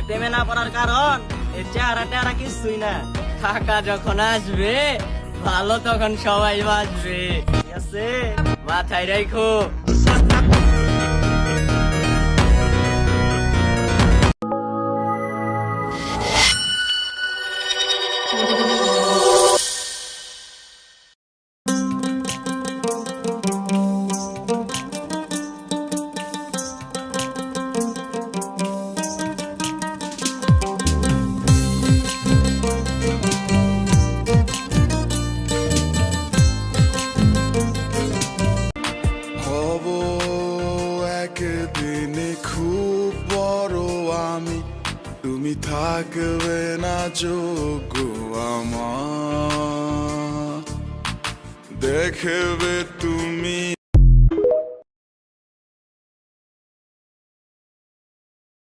প্রেমে না পড়ার কারণ এই চেহারা টেহারা কিছুই না। টাকা যখন আসবে ভালো তখন সবাই বাসবে, ঠিক আছে? মাথায় রাখো। হব একদিনে খুব বড় আমি, তুমি থাকবে না যোগ্য আমার, দেখবে তুমি।